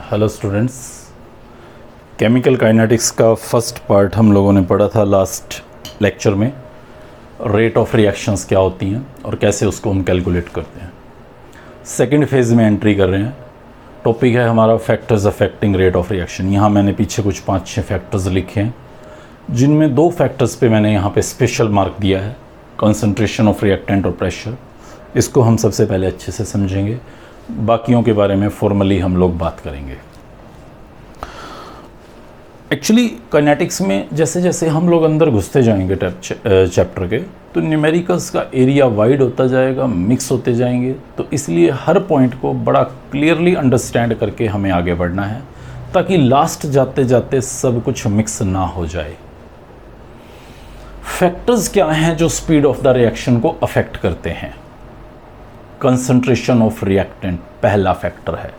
Hello students, chemical kinetics का first part हम लोगों ने पढ़ा था लास्ट लेक्चर में। रेट ऑफ रिएक्शंस क्या होती हैं और कैसे उसको हम कैलकुलेट करते हैं। सेकंड फेज़ में एंट्री कर रहे हैं। टॉपिक है हमारा factors affecting rate of reaction. यहाँ मैंने पीछे कुछ 5-6 फैक्टर्स लिखे हैं, जिनमें 2 फैक्टर्स पे मैंने यहाँ पे स्पेशल मार्क दिया है, कंसंट्रेशन ऑफ रिएक्टेंट और प्रेशर। इसको हम सबसे पहले अच्छे से समझेंगे, बाकियों के बारे में फॉर्मली हम लोग बात करेंगे। एक्चुअली काइनेटिक्स में जैसे जैसे हम लोग अंदर घुसते जाएंगे चैप्टर के, तो न्यूमेरिकल्स का एरिया वाइड होता जाएगा, मिक्स होते जाएंगे। तो इसलिए हर पॉइंट को बड़ा क्लियरली अंडरस्टैंड करके हमें आगे बढ़ना है, ताकि लास्ट जाते जाते सब कुछ मिक्स ना हो जाए। फैक्टर्स क्या हैं जो स्पीड ऑफ द रिएक्शन को अफेक्ट करते हैं? कंसंट्रेशन ऑफ रिएक्टेंट पहला फैक्टर है।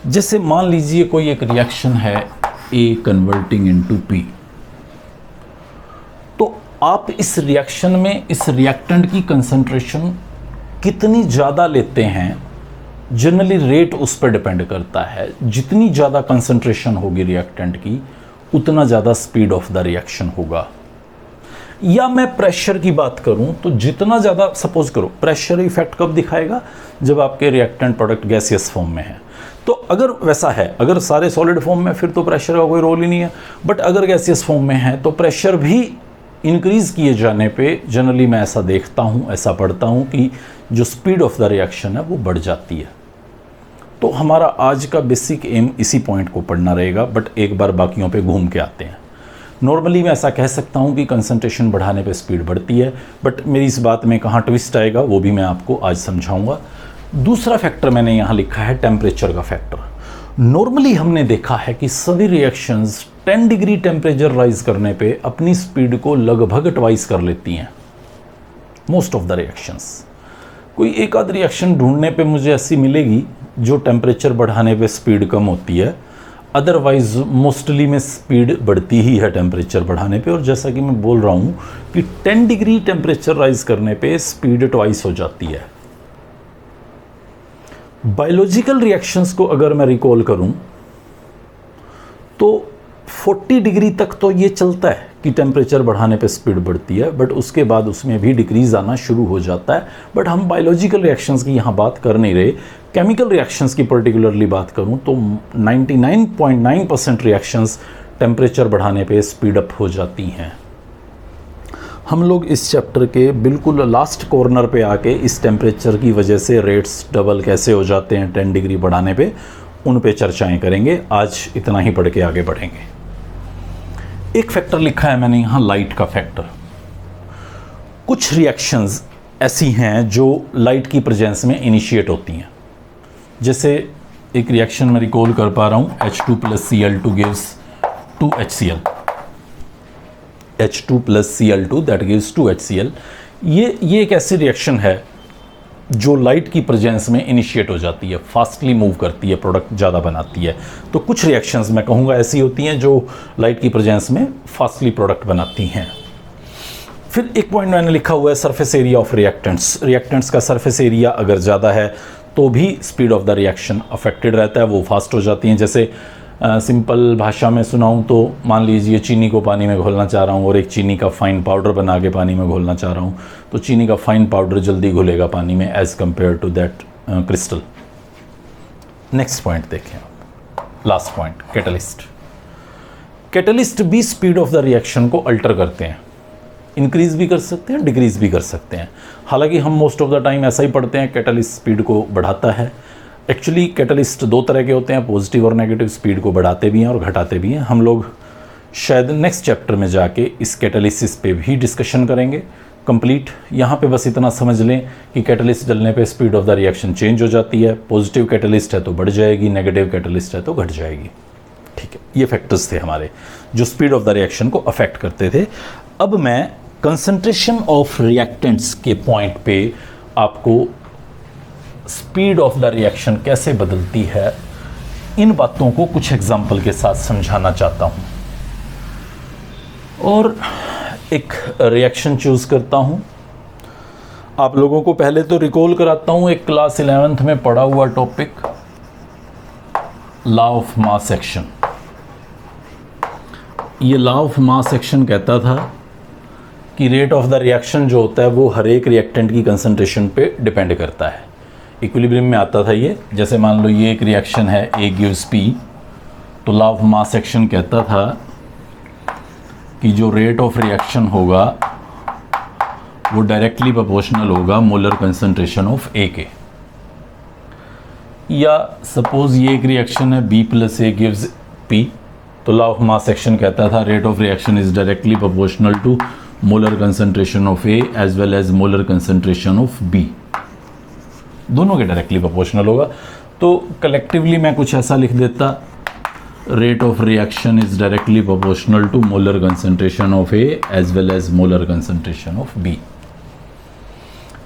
जैसे मान लीजिए कोई एक रिएक्शन है A कन्वर्टिंग इनटू P, तो आप इस रिएक्शन में इस रिएक्टेंट की कंसंट्रेशन कितनी ज़्यादा लेते हैं, जनरली रेट उस पर डिपेंड करता है। जितनी ज़्यादा कंसंट्रेशन होगी रिएक्टेंट की, उतना ज़्यादा स्पीड ऑफ द रिएक्शन होगा। या मैं प्रेशर की बात करूं तो जितना ज़्यादा, सपोज करो प्रेशर इफेक्ट कब दिखाएगा, जब आपके रिएक्टेंट प्रोडक्ट गैसियस फॉर्म में है। तो अगर वैसा है, अगर सारे सॉलिड फॉर्म में, फिर तो प्रेशर का कोई रोल ही नहीं है। बट अगर गैसियस फॉर्म में है तो प्रेशर भी इंक्रीज़ किए जाने पे जनरली मैं ऐसा देखता हूँ, ऐसा पढ़ता हूँ कि जो स्पीड ऑफ द रिएक्शन है वो बढ़ जाती है। तो हमारा आज का बेसिक एम इसी पॉइंट को पढ़ना रहेगा, बट एक बार बाकियों पे घूम के आते हैं। नॉर्मली मैं ऐसा कह सकता हूँ कि कंसंट्रेशन बढ़ाने पे स्पीड बढ़ती है, बट मेरी इस बात में कहाँ ट्विस्ट आएगा वो भी मैं आपको आज समझाऊंगा। दूसरा फैक्टर मैंने यहाँ लिखा है टेम्परेचर का फैक्टर। नॉर्मली हमने देखा है कि सभी रिएक्शंस 10 डिग्री टेम्परेचर राइज करने पे अपनी स्पीड को लगभग ट्वाइस कर लेती हैं, मोस्ट ऑफ द रिएक्शंस। कोई एक आध रिएक्शन ढूंढने पे मुझे ऐसी मिलेगी जो टेम्परेचर बढ़ाने पे स्पीड कम होती है, अदरवाइज मोस्टली में स्पीड बढ़ती ही है टेम्परेचर बढ़ाने पे। और जैसा कि मैं बोल रहा हूँ कि 10 डिग्री टेम्परेचर राइज करने पे स्पीड ट्वाइस हो जाती है। बायोलॉजिकल रिएक्शंस को अगर मैं रिकॉल करूं तो 40 डिग्री तक तो ये चलता है कि टेम्परेचर बढ़ाने पे स्पीड बढ़ती है, बट उसके बाद उसमें भी डिक्रीज आना शुरू हो जाता है। बट हम बायोलॉजिकल रिएक्शंस की यहाँ बात कर नहीं रहे। केमिकल रिएक्शंस की पर्टिकुलरली बात करूँ तो 99.9% रिएक्शंस टेम्परेचर बढ़ाने पे स्पीड अप हो जाती हैं। हम लोग इस चैप्टर के बिल्कुल लास्ट कॉर्नर पे आके इस टेम्परेचर की वजह से रेट्स डबल कैसे हो जाते हैं 10 डिग्री बढ़ाने पे, उन पे चर्चाएं करेंगे। आज इतना ही पढ़ के आगे बढ़ेंगे। एक फैक्टर लिखा है मैंने यहाँ, लाइट का फैक्टर। कुछ रिएक्शंस ऐसी हैं जो लाइट की प्रेजेंस में इनिशिएट होती हैं। जैसे एक रिएक्शन मैं रिकॉल कर पा रहा हूँ, H2 + Cl2 gives 2HCl। H2 + Cl2 that gives 2HCl। ये एक ऐसी रिएक्शन है जो लाइट की प्रेजेंस में इनिशिएट हो जाती है, फास्टली मूव करती है, प्रोडक्ट ज़्यादा बनाती है। तो कुछ रिएक्शंस मैं कहूँगा ऐसी होती हैं जो लाइट की प्रेजेंस में फास्टली प्रोडक्ट बनाती हैं। फिर एक पॉइंट मैंने लिखा हुआ है surface area of reactants. Reactants का सरफेस एरिया अगर ज़्यादा है तो भी speed of the reaction affected रहता है, वो फास्ट हो जाती हैं। जैसे सिंपल भाषा में सुनाऊं तो मान लीजिए चीनी को पानी में घोलना चाह रहा हूं और एक चीनी का फाइन पाउडर बना के पानी में घोलना चाह रहा हूं, तो चीनी का फाइन पाउडर जल्दी घुलेगा पानी में as compare to that crystal. Next point देखें आप, लास्ट पॉइंट, कैटलिस्ट। कैटलिस्ट भी स्पीड ऑफ द रिएक्शन को अल्टर करते हैं, इंक्रीज़ भी कर सकते हैं, डिक्रीज़ भी कर सकते हैं। हालांकि हम मोस्ट ऑफ द टाइम ऐसा ही पढ़ते हैं, कैटलिस्ट स्पीड को बढ़ाता है। एक्चुअली कैटलिस्ट 2 तरह के होते हैं, पॉजिटिव और नेगेटिव, स्पीड को बढ़ाते भी हैं और घटाते भी हैं। हम लोग शायद नेक्स्ट चैप्टर में जाके इस कैटलिसिस पे भी डिस्कशन करेंगे कंप्लीट। यहाँ पे बस इतना समझ लें कि कैटलिस्ट डलने पे speed of the reaction change हो जाती है। पॉजिटिव कैटलिस्ट है तो बढ़ जाएगी, नेगेटिव कैटलिस्ट है तो घट जाएगी। ठीक है, ये फैक्टर्स थे हमारे जो स्पीड ऑफ द रिएक्शन को अफेक्ट करते थे। अब मैं कंसंट्रेशन ऑफ रिएक्टेंट्स के पॉइंट पे आपको स्पीड ऑफ द रिएक्शन कैसे बदलती है, इन बातों को कुछ एग्जाम्पल के साथ समझाना चाहता हूं। और एक रिएक्शन चूज करता हूं। आप लोगों को पहले तो रिकॉल कराता हूँ एक क्लास 11th में पढ़ा हुआ topic, law of mass action. ये लॉ ऑफ मास एक्शन कहता था कि रेट ऑफ द रिएक्शन जो होता है वो हर एक रिएक्टेंट की कंसंट्रेशन पे डिपेंड करता है। इक्विलिब्रियम में आता था ये, जैसे मान लो ये एक रिएक्शन है, ए गिव्स पी, तो लॉ ऑफ मास एक्शन कहता था कि जो रेट ऑफ रिएक्शन होगा वो डायरेक्टली प्रोपोर्शनल होगा मोलर कंसंट्रेशन ऑफ ए के। या सपोज ये एक रिएक्शन है, B plus A gives P, तो लॉ ऑफ मास एक्शन कहता था rate of reaction is directly proportional to molar concentration of A as well as molar concentration of B, दोनों के डायरेक्टली प्रोपोर्शनल होगा। तो कलेक्टिवली मैं कुछ ऐसा लिख देता, rate of reaction is directly proportional to molar concentration of A as well as molar concentration of B.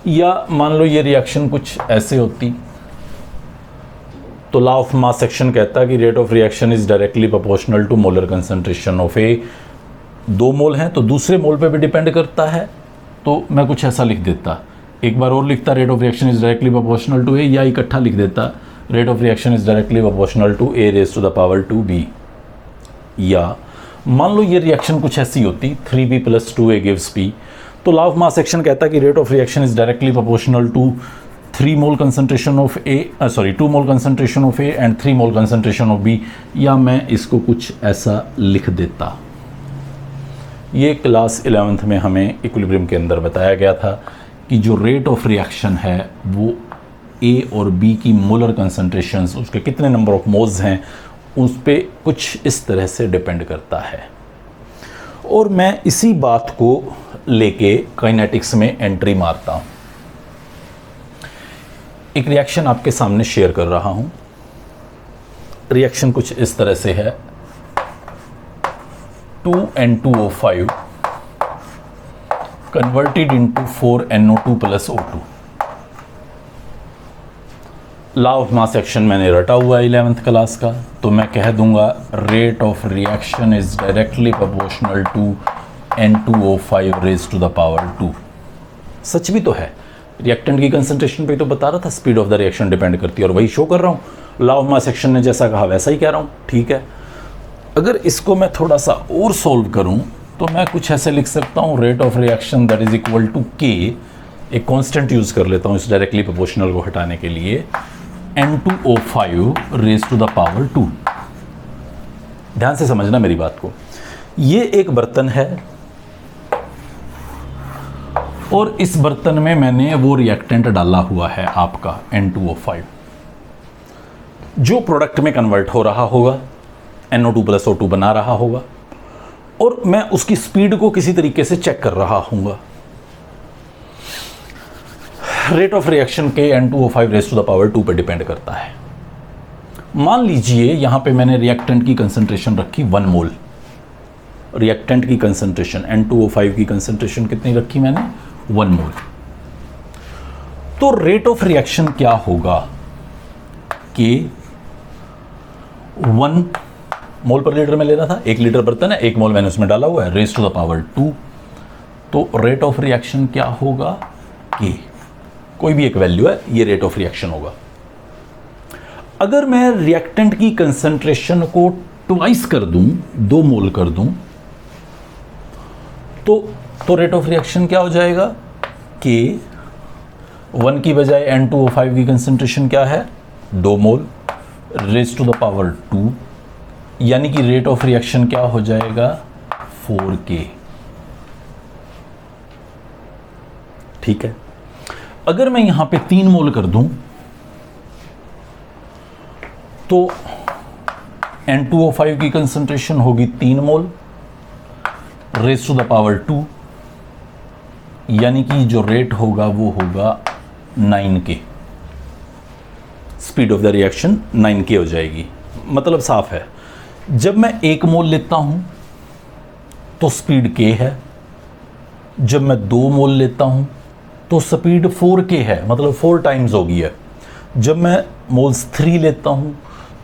या मान लो ये रिएक्शन कुछ ऐसे होती, तो लॉ ऑफ मास एक्शन कहता कि rate of reaction is directly proportional to molar concentration of A. 2 mole हैं तो दूसरे मोल पे भी डिपेंड करता है, तो मैं कुछ ऐसा लिख देता, एक बार और लिखता, rate of reaction is directly proportional to A, या इकट्ठा लिख देता, rate of reaction is directly proportional to A raise to the power 2b। या मान लो ये रिएक्शन कुछ ऐसी होती, 3b + 2a गिव्स p, तो लॉ ऑफ मास एक्शन कहता कि rate of reaction is directly proportional to 3 mole concentration of A, 2 mole concentration of A and 3 mole concentration of B. या मैं इसको कुछ ऐसा लिख देता। ये क्लास 11th में हमें इक्विलिब्रियम के अंदर बताया गया था कि जो रेट ऑफ रिएक्शन है वो ए और बी की मोलर कंसंट्रेशंस, उसके कितने नंबर ऑफ मोल्स हैं, उस पे कुछ इस तरह से डिपेंड करता है। और मैं इसी बात को लेके काइनेटिक्स में एंट्री मारता हूँ। एक रिएक्शन आपके सामने शेयर कर रहा हूँ। रिएक्शन कुछ इस तरह से है, 2N2O5 converted into 4NO2 + O2। Law of mass action मैंने रटा हुआ है 11th क्लास का, तो मैं कह दूंगा rate of reaction is directly proportional to N2O5 raise to the power 2। सच भी तो है, रिएक्टेंट की कंसंट्रेशन पे तो बता रहा था speed of the reaction depend करती है, और वही शो कर रहा हूँ। लॉ ऑफ मास एक्शन ने जैसा कहा वैसा ही कह रहा हूँ, ठीक है। अगर इसको मैं थोड़ा सा और सोल्व करूँ तो मैं कुछ ऐसे लिख सकता हूँ, rate of reaction that is equal to K, एक कांस्टेंट यूज कर लेता हूँ इस डायरेक्टली प्रोपोर्शनल को हटाने के लिए, N2O5 raise to the power 2। ध्यान से समझना मेरी बात को। ये एक बर्तन है और इस बर्तन में मैंने वो रिएक्टेंट डाला हुआ है आपका N2O5, जो प्रोडक्ट में कन्वर्ट हो रहा होगा, NO2 + O2 बना रहा होगा, और मैं उसकी स्पीड को किसी तरीके से चेक कर रहा हूँगा। रेट ऑफ रिएक्शन के N2O5 raise to the power 2 पे डिपेंड करता है। मान लीजिए यहां पे मैंने रिएक्टेंट की कंसंट्रेशन रखी 1 मोल। रिएक्टेंट की कंसंट्रेशन N2O5 की कंसंट्रेशन कितनी रखी मैंने? 1 मोल। तो रेट ऑफ रिएक्शन क्या होगा कि 1 मोल पर लीटर में लेना था, 1 लीटर बर्तन है, 1 मोल मैंने उसमें डाला हुआ है, रेज टू द पावर 2। तो रेट ऑफ रिएक्शन क्या होगा कि कोई भी एक वैल्यू है, ये रेट ऑफ रिएक्शन होगा। अगर मैं रिएक्टेंट की कंसंट्रेशन को ट्वाइस कर दूं, 2 मोल कर दूं, तो रेट ऑफ रिएक्शन क्या हो जाएगा कि 1 की बजाय N2O5 की कंसंट्रेशन क्या है? 2 मोल रेज टू द पावर 2, यानी कि रेट ऑफ रिएक्शन क्या हो जाएगा? 4K। ठीक है। अगर मैं यहां पे 3 मोल कर दूं तो N2O5 की कंसंट्रेशन होगी 3 मोल रेज टू द पावर 2, यानी कि जो रेट होगा वो होगा 9K। Speed of the reaction 9K हो जाएगी। मतलब साफ है, जब मैं 1 मोल लेता हूं तो स्पीड K है, जब मैं 2 मोल लेता हूं तो स्पीड 4K है, मतलब 4 टाइम्स होगी है। जब मैं मोल्स 3 लेता हूं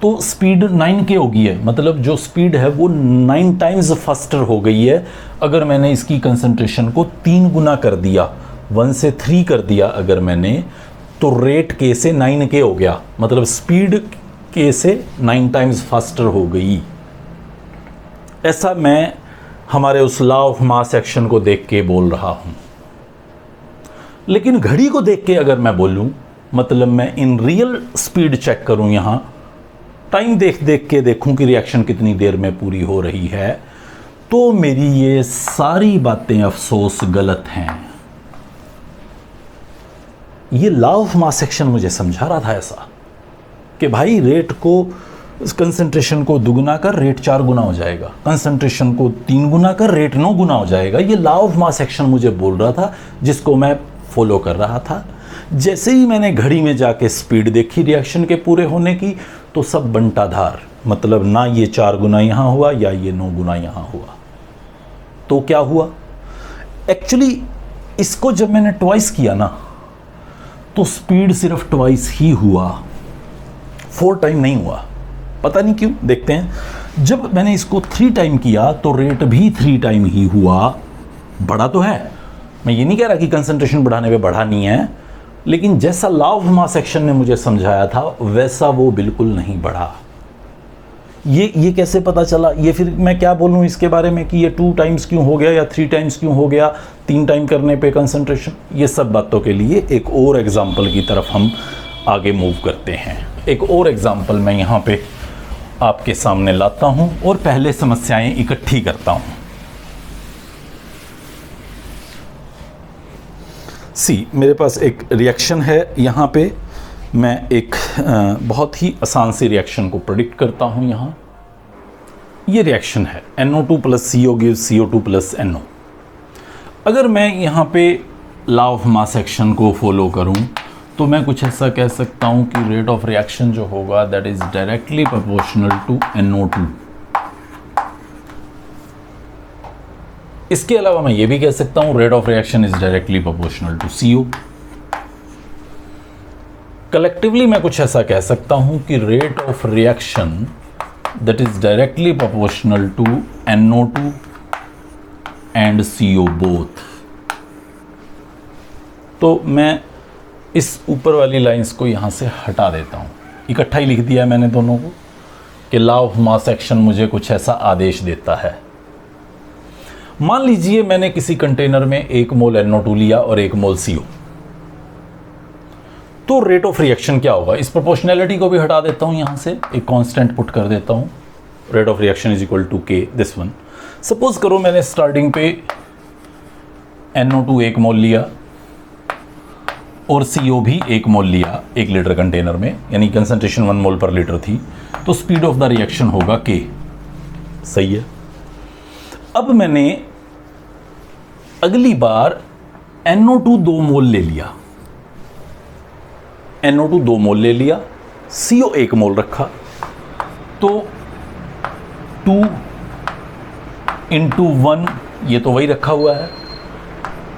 तो स्पीड 9K होगी है, मतलब जो स्पीड है वो 9 टाइम्स फास्टर हो गई है। अगर मैंने इसकी कंसंट्रेशन को 3 गुना कर दिया 1 से 3 कर दिया अगर मैंने, तो रेट K से 9K हो गया, मतलब स्पीड K से 9 टाइम्स फास्टर हो गई। ऐसा मैं हमारे उस लॉ ऑफ मास एक्शन को देख के बोल रहा हूं। लेकिन घड़ी को देख के अगर मैं बोलूं, मतलब मैं इन रियल स्पीड चेक करूं, यहां टाइम देख देख के देखूं कि रिएक्शन कितनी देर में पूरी हो रही है, तो मेरी ये सारी बातें अफसोस गलत हैं। ये लॉ ऑफ मास एक्शन मुझे समझा रहा था ऐसा कि भाई रेट को, कंसंट्रेशन को दुगुना कर रेट 4 गुना हो जाएगा, कंसंट्रेशन को 3 गुना कर रेट 9 गुना हो जाएगा। ये लॉ ऑफ मास एक्शन मुझे बोल रहा था, जिसको मैं फॉलो कर रहा था। जैसे ही मैंने घड़ी में जाके स्पीड देखी रिएक्शन के पूरे होने की, तो सब बंटाधार, मतलब ना ये 4 गुना यहाँ हुआ या ये 9 गुना यहाँ हुआ। तो क्या हुआ एक्चुअली, इसको जब मैंने ट्वाइस किया ना, तो स्पीड सिर्फ ट्वाइस ही हुआ, 4 टाइम नहीं हुआ। पता नहीं क्यों, देखते हैं। जब मैंने इसको 3 टाइम किया तो रेट भी 3 टाइम ही हुआ। बढ़ा तो है, मैं ये नहीं कह रहा कि कंसंट्रेशन बढ़ाने पे बढ़ा नहीं है, लेकिन जैसा लॉ ऑफ मास एक्शन ने मुझे समझाया था वैसा वो बिल्कुल नहीं बढ़ा। ये कैसे पता चला? ये फिर मैं क्या बोलूँ इसके बारे में कि ये 2 टाइम्स क्यों हो गया या 3 टाइम्स क्यों हो गया, 3 टाइम करने पे कंसंट्रेशन। ये सब बातों के लिए एक और एग्जाम्पल की तरफ हम आगे मूव करते हैं। एक और एग्जाम्पल मैं यहाँ पे आपके सामने लाता हूँ और पहले समस्याएं इकट्ठी करता हूँ। मेरे पास एक रिएक्शन है, यहाँ पे मैं एक बहुत ही आसान सी रिएक्शन को प्रेडिक्ट करता हूँ। यहाँ ये रिएक्शन है NO2 plus CO gives CO2 plus NO। अगर मैं यहाँ पे लॉ ऑफ मास एक्शन को फॉलो करूँ तो मैं कुछ ऐसा कह सकता हूँ कि रेट ऑफ रिएक्शन जो होगा that is directly proportional to NO2। इसके अलावा मैं ये भी कह सकता हूँ rate of reaction is directly proportional to CO। Collectively मैं कुछ ऐसा कह सकता हूँ कि rate of reaction that is directly proportional to NO2 and CO both. तो मैं इस ऊपर वाली लाइंस को यहाँ से हटा देता हूँ। इकट्ठा ही लिख दिया है मैंने दोनों को कि लॉ ऑफ मास एक्शन मुझे कुछ ऐसा आदेश देता है। मान लीजिए मैंने किसी कंटेनर में 1 मोल NO2 लिया और 1 मोल CO, तो रेट ऑफ रिएक्शन क्या होगा? इस प्रोपोर्शनैलिटी को भी हटा देता हूँ, यहाँ से एक कांस्टेंट पुट कर देता हूँ। Rate of reaction is equal to K, this one. Suppose करो मैंने स्टार्टिंग पे NO2 1 मोल लिया और CO भी 1 मोल लिया 1 लीटर कंटेनर में, यानी कंसंट्रेशन 1 मोल पर लीटर थी, तो स्पीड ऑफ द रिएक्शन होगा K। सही है। अब मैंने अगली बार NO2 2 मोल ले लिया, NO2 2 मोल ले लिया, CO 1 मोल रखा, तो 2 × 1, ये तो वही रखा हुआ है,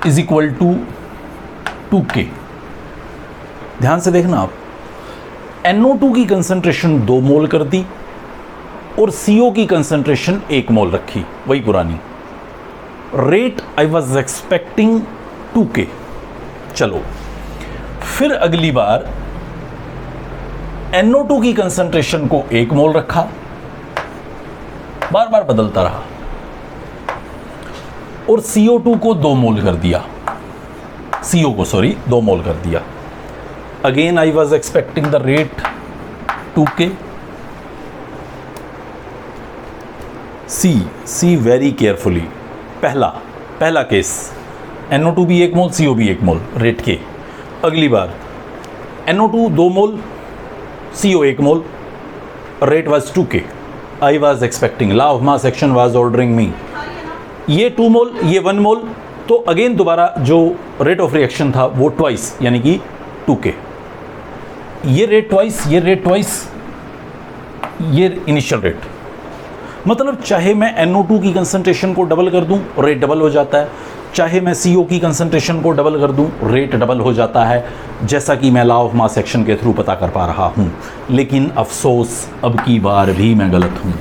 इज इक्वल टू 2K। ध्यान से देखना आप, NO2 की कंसंट्रेशन 2 मोल कर दी और CO की कंसंट्रेशन 1 मोल रखी, वही पुरानी। Rate I was expecting 2K। चलो फिर अगली बार NO2 की कंसंट्रेशन को 1 मोल रखा, बार बार बदलता रहा, और CO2 को 2 मोल कर दिया, CO को 2 मोल कर दिया। Again I was expecting the rate 2K। See very carefully, पहला केस NO2 भी 1 मोल, CO भी 1 मोल, रेट K। अगली बार NO2 2 mole, CO 1 mole, rate was 2K। I was expecting, law of mass action was ordering me, ये 2 मोल ये 1 मोल, तो again दोबारा जो रेट ऑफ रिएक्शन था वो ट्वाइस, यानी कि 2K। ये रेट ट्वाइस, ये रेट ट्वाइस, ये इनिशियल रेट। मतलब चाहे मैं NO2 की कंसंट्रेशन को डबल कर दूं, रेट डबल हो जाता है, चाहे मैं CO की कंसंट्रेशन को डबल कर दूं, रेट डबल हो जाता है, जैसा कि मैं लॉ ऑफ मास एक्शन के थ्रू पता कर पा रहा हूं। लेकिन अफसोस, अब की बार भी मैं गलत हूं।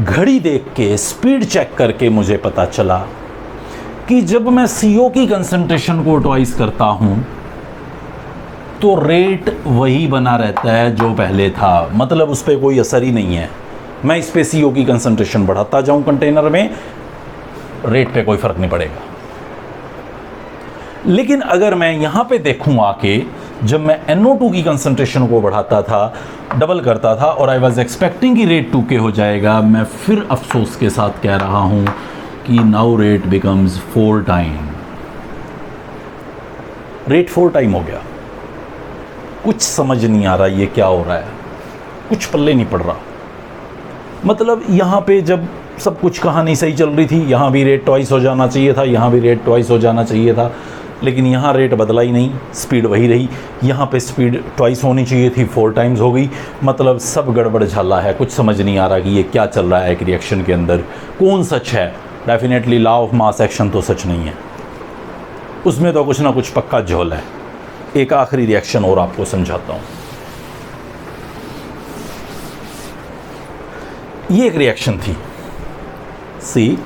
घड़ी देख के, स्पीड चेक करके मुझे पता चला कि जब मैं CO की कंसंट्रेशन को ट्वाइस करता हूं तो रेट वही बना रहता है जो पहले था, मतलब उस पर कोई असर ही नहीं है। मैं इस पे CO की कंसंट्रेशन बढ़ाता जाऊं कंटेनर में, रेट पे कोई फर्क नहीं पड़ेगा। लेकिन अगर मैं यहां पे देखूं आके, जब मैं NO2 की कंसंट्रेशन को बढ़ाता था, डबल करता था, और आई वाज एक्सपेक्टिंग कि रेट 2K हो जाएगा, मैं फिर अफसोस के साथ कह रहा हूं कि now rate becomes 4 time. Rate 4 time हो गया। कुछ समझ नहीं आ रहा ये क्या हो रहा है, कुछ पल्ले नहीं पड़ रहा। मतलब यहाँ पे जब सब कुछ कहानी सही चल रही थी, यहाँ भी रेट ट्वाइस हो जाना चाहिए था, यहाँ भी रेट ट्वाइस हो जाना चाहिए था, लेकिन यहाँ रेट बदला ही नहीं, स्पीड वही रही। यहाँ पे स्पीड ट्वाइस होनी चाहिए थी, 4 टाइम्स हो गई। मतलब सब गड़बड़ झाला है, कुछ समझ नहीं आ रहा कि ये क्या चल रहा है एक रिएक्शन के अंदर, कौन सच है। Definitely law of mass action तो सच नहीं है, उसमें तो कुछ ना कुछ पक्का झोल है। एक आखिरी रिएक्शन और आपको समझाता हूँ। ये एक रिएक्शन थी, सी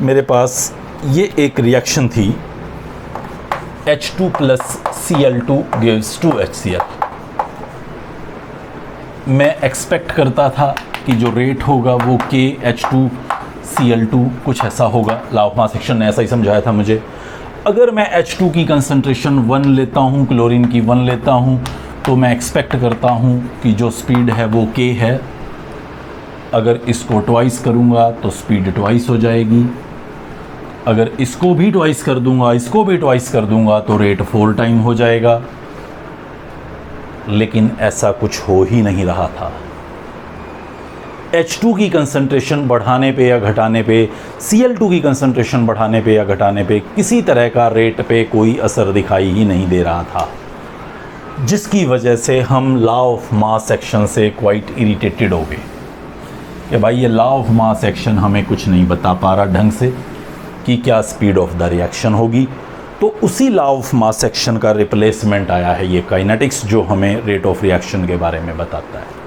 मेरे पास ये एक रिएक्शन थी, H2 plus Cl2 gives 2HCl। मैं एक्सपेक्ट करता था कि जो रेट होगा वो KH2Cl2 कुछ ऐसा होगा। लॉ ऑफ मास एक्शन ने ऐसा ही समझाया था मुझे। अगर मैं H2 की कंसंट्रेशन 1 लेता हूँ, क्लोरीन की 1 लेता हूँ, तो मैं एक्सपेक्ट करता हूँ कि जो स्पीड है वो K है। अगर इसको ट्वाइस करूँगा तो स्पीड ट्वाइस हो जाएगी। अगर इसको भी ट्वाइस कर दूंगा, इसको भी ट्वाइस कर दूंगा, तो रेट 4 टाइम हो जाएगा। लेकिन ऐसा कुछ हो ही नहीं रहा था। H2 की कंसंट्रेशन बढ़ाने पे या घटाने पे, Cl2 की कंसंट्रेशन बढ़ाने पे या घटाने पे किसी तरह का रेट पे कोई असर दिखाई ही नहीं दे रहा था, जिसकी वजह से हम लॉ ऑफ मास एक्शन से क्वाइट इरिटेटेड हो गए कि भाई ये लॉ ऑफ मास एक्शन हमें कुछ नहीं बता पा रहा ढंग से कि क्या स्पीड ऑफ द रिएक्शन होगी। तो उसी लॉ ऑफ मास एक्शन का रिप्लेसमेंट आया है ये काइनेटिक्स, जो हमें रेट ऑफ रिएक्शन के बारे में बताता है।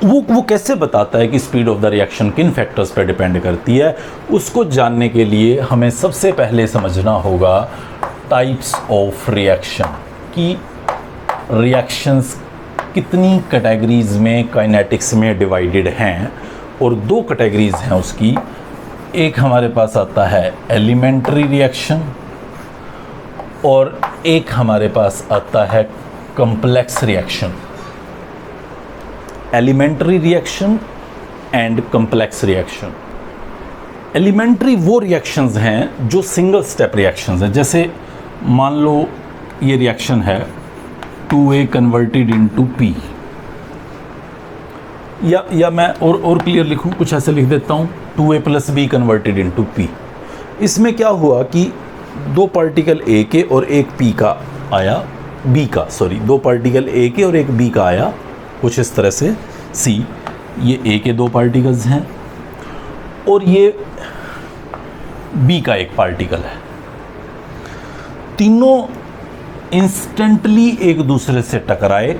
वो कैसे बताता है कि स्पीड ऑफ द रिएक्शन किन फैक्टर्स पर डिपेंड करती है, उसको जानने के लिए हमें सबसे पहले समझना होगा टाइप्स ऑफ रिएक्शन, कि रिएक्शंस कितनी कैटेगरीज में काइनेटिक्स में डिवाइडेड हैं। और 2 कैटेगरीज हैं उसकी। एक हमारे पास आता है एलिमेंट्री रिएक्शन, और एक हमारे पास आता है complex reaction. Elementary reaction and complex reaction. Elementary वो रिएक्शंस हैं जो सिंगल स्टेप रिएक्शंस हैं। जैसे मान लो ये रिएक्शन है 2A कन्वर्टेड इनटू P, या मैं और क्लियर लिखूं, कुछ ऐसे लिख देता हूं, 2A plus B converted into P। इसमें क्या हुआ कि 2 पार्टिकल A के और एक P का आया, B का, सॉरी 2 पार्टिकल A के और एक B का आया, कुछ इस तरह से। C ये A के 2 पार्टिकल्स हैं और ये B का एक पार्टिकल है। तीनों इंस्टेंटली एक दूसरे से टकराए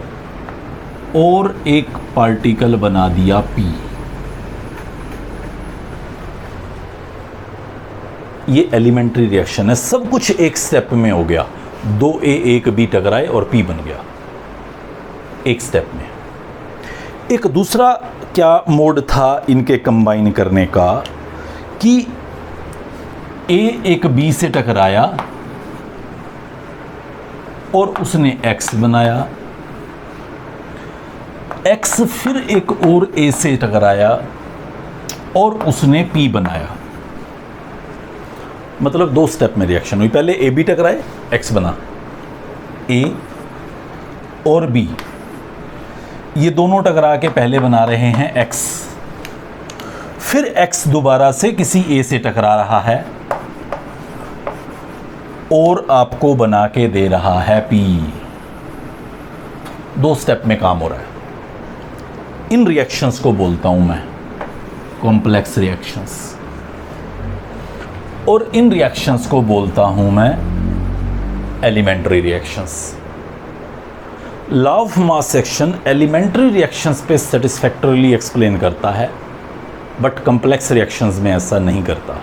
और एक पार्टिकल बना दिया P। ये एलिमेंट्री रिएक्शन है, सब कुछ एक स्टेप में हो गया। 2A 1B टकराए और P बन गया एक स्टेप में। एक दूसरा क्या मोड था इनके कंबाइन करने का, कि A एक B से टकराया और उसने X बनाया, X फिर एक और A से टकराया और उसने P बनाया। मतलब 2 स्टेप में रिएक्शन हुई। पहले AB टकराए, X बना, A और B, ये दोनों टकरा के पहले बना रहे हैं X। फिर X दोबारा से किसी A से टकरा रहा है और आपको बना के दे रहा है P। 2 स्टेप में काम हो रहा है। इन रिएक्शंस को बोलता हूं मैं कॉम्प्लेक्स रिएक्शंस, और इन रिएक्शंस को बोलता हूं मैं elementary reactions. Law of mass action elementary reactions पे सेटिस्फैक्टरीली एक्सप्लेन करता है, बट कॉम्प्लेक्स रिएक्शंस में ऐसा नहीं करता।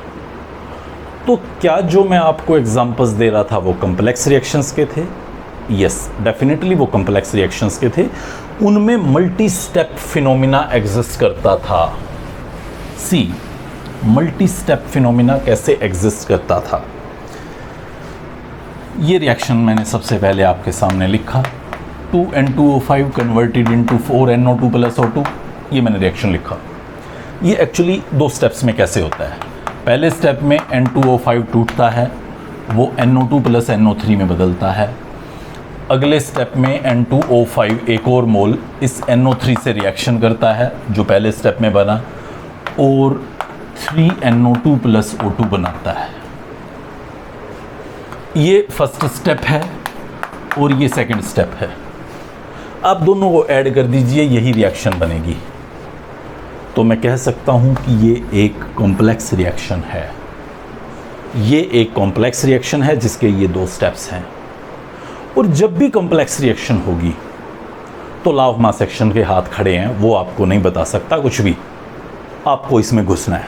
तो क्या जो मैं आपको एग्जांपल्स दे रहा था वो कॉम्प्लेक्स रिएक्शंस के थे? यस, डेफिनेटली वो कॉम्प्लेक्स रिएक्शंस के थे। उनमें मल्टी स्टेप फिनोमिना एग्जिस्ट करता था। सी, मल्टी स्टेप फिनोमिना कैसे एग्जिस्ट करता था? ये रिएक्शन मैंने सबसे पहले आपके सामने लिखा, 2N2O5 converted into 4NO2 plus O2, ये मैंने रिएक्शन लिखा। ये एक्चुअली 2 स्टेप्स में कैसे होता है? पहले स्टेप में N2O5 टूटता है, वो NO2 प्लस NO3 में बदलता है। अगले स्टेप में N2O5 एक और मोल इस NO3 से रिएक्शन करता है जो पहले स्टेप में बना, और 3NO2 प्लस O2 बनाता है। ये फर्स्ट स्टेप है और ये सेकंड स्टेप है। आप दोनों को ऐड कर दीजिए, यही रिएक्शन बनेगी। तो मैं कह सकता हूं कि ये एक कॉम्प्लेक्स रिएक्शन है। ये एक कॉम्प्लेक्स रिएक्शन है जिसके ये 2 स्टेप्स हैं। और जब भी कॉम्प्लेक्स रिएक्शन होगी तो लॉ ऑफ मास एक्शन के हाथ खड़े हैं, वो आपको नहीं बता सकता कुछ भी। आपको इसमें घुसना है,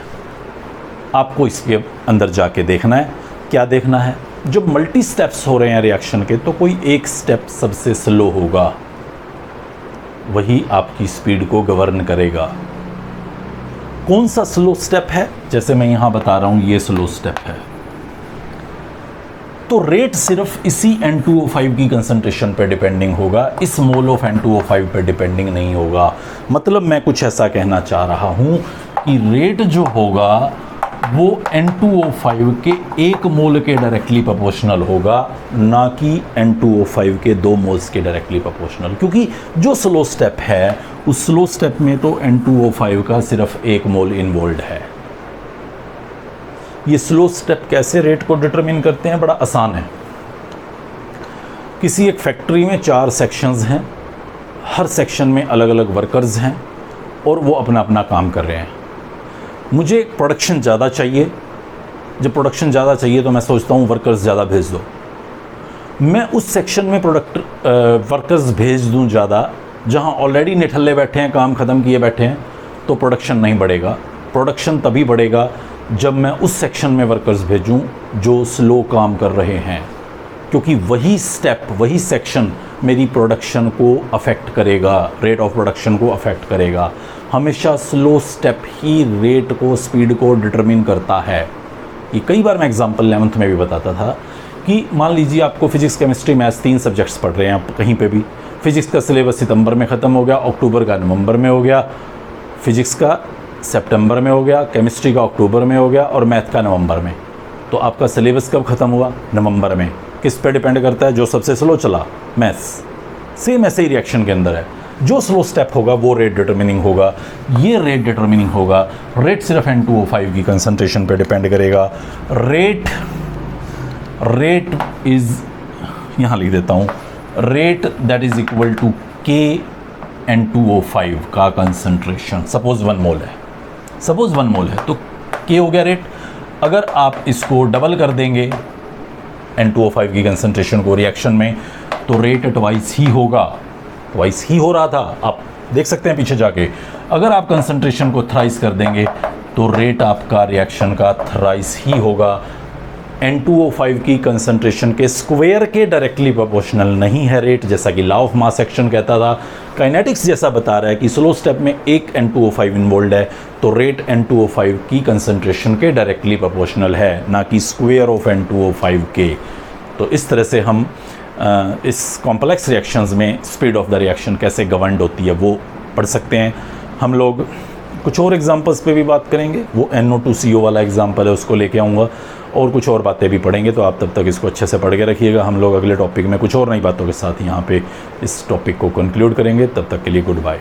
आपको इसके अंदर जाके देखना है। क्या देखना है? जब मल्टी स्टेप्स हो रहे हैं रिएक्शन के, तो कोई एक स्टेप सबसे स्लो होगा, वही आपकी स्पीड को गवर्न करेगा। कौन सा स्लो स्टेप है? जैसे मैं यहां बता रहा हूं, ये स्लो स्टेप है। तो रेट सिर्फ इसी N2O5 की कंसंट्रेशन पे डिपेंडिंग होगा, इस मोल ऑफ N2O5 पे डिपेंडिंग नहीं होगा। मतलब मैं कुछ ऐसा कहना चाह रहा हूं कि रेट जो होगा वो N2O5 के 1 मोल के डायरेक्टली प्रोपोर्शनल होगा, ना कि N2O5 के 2 मोल्स के डायरेक्टली प्रोपोर्शनल। क्योंकि जो स्लो स्टेप है, उस स्लो स्टेप में तो N2O5 का सिर्फ 1 मोल इन्वॉल्व है। ये स्लो स्टेप कैसे रेट को डिटरमिन करते हैं? बड़ा आसान है। किसी एक फैक्ट्री में 4 सेक्शंस हैं, हर सेक्शन में अलग अलग वर्कर्स हैं और वो अपना अपना काम कर रहे हैं। मुझे प्रोडक्शन ज़्यादा चाहिए। जब प्रोडक्शन ज़्यादा चाहिए तो मैं सोचता हूँ वर्कर्स ज़्यादा भेज दो। मैं उस सेक्शन में वर्कर्स भेज दूँ ज़्यादा, जहाँ ऑलरेडी निठल्ले बैठे हैं, काम ख़त्म किए बैठे हैं, तो प्रोडक्शन नहीं बढ़ेगा। प्रोडक्शन तभी बढ़ेगा जब मैं उस सेक्शन में वर्कर्स भेजूँ जो स्लो काम कर रहे हैं, क्योंकि वही स्टेप, वही सेक्शन मेरी प्रोडक्शन को अफेक्ट करेगा, रेट ऑफ प्रोडक्शन को अफेक्ट करेगा। हमेशा स्लो स्टेप ही रेट को, स्पीड को डिटरमिन करता है। ये कई बार मैं एग्जांपल 11th में भी बताता था कि मान लीजिए आपको फिजिक्स, केमिस्ट्री, मैथ्स 3 सब्जेक्ट्स पढ़ रहे हैं आप कहीं पे भी। फिजिक्स का सिलेबस सितंबर में ख़त्म हो गया, अक्टूबर का नवंबर में हो गया, फिजिक्स का सितंबर में हो गया, केमिस्ट्री का अक्टूबर में हो गया और मैथ का नवंबर में। तो आपका सिलेबस कब ख़त्म हुआ? नवंबर में। किस पे डिपेंड करता है? जो सबसे स्लो चला, मैथ्स। सेम ऐसे ही रिएक्शन के अंदर है, जो स्लो स्टेप होगा वो रेट डिटरमिनिंग होगा। ये रेट डिटरमिनिंग होगा। रेट सिर्फ N2O5 की कंसंट्रेशन पे डिपेंड करेगा। रेट इज़, यहाँ लिख देता हूँ, rate that is equal to K N2O5 का कंसंट्रेशन। सपोज 1 मोल है, सपोज 1 मोल है तो K हो गया रेट। अगर आप इसको डबल कर देंगे N2O5 की कंसंट्रेशन को रिएक्शन में, तो रेट ट्वाइस ही होगा। ट्वाइस ही हो रहा था, आप देख सकते हैं पीछे जाके। अगर आप कंसंट्रेशन को थ्राइस कर देंगे तो रेट आपका रिएक्शन का थ्राइस ही होगा। N2O5 की कंसंट्रेशन के स्क्वायर के डायरेक्टली प्रोपोर्शनल नहीं है रेट, जैसा कि लॉ ऑफ मास एक्शन कहता था। काइनेटिक्स जैसा बता रहा है कि स्लो स्टेप में एक N2O5 इन्वॉल्व है, तो रेट N2O5 की कंसंट्रेशन के डायरेक्टली प्रोपोर्शनल है, ना कि स्क्वायर ऑफ N2O5 के। तो इस तरह से हम इस कॉम्प्लेक्स रिएक्शंस में स्पीड ऑफ द रिएक्शन कैसे गवर्नड होती है वो पढ़ सकते हैं। हम लोग कुछ और एग्जांपल्स पे भी बात करेंगे, वो NO2CO वाला एग्जांपल है, उसको लेके आऊँगा, और कुछ और बातें भी पढ़ेंगे। तो आप तब तक इसको अच्छे से पढ़ के रखिएगा। हम लोग अगले टॉपिक में कुछ और नई बातों के साथ यहाँ पे इस टॉपिक को कंक्लूड करेंगे। तब तक के लिए गुड बाय।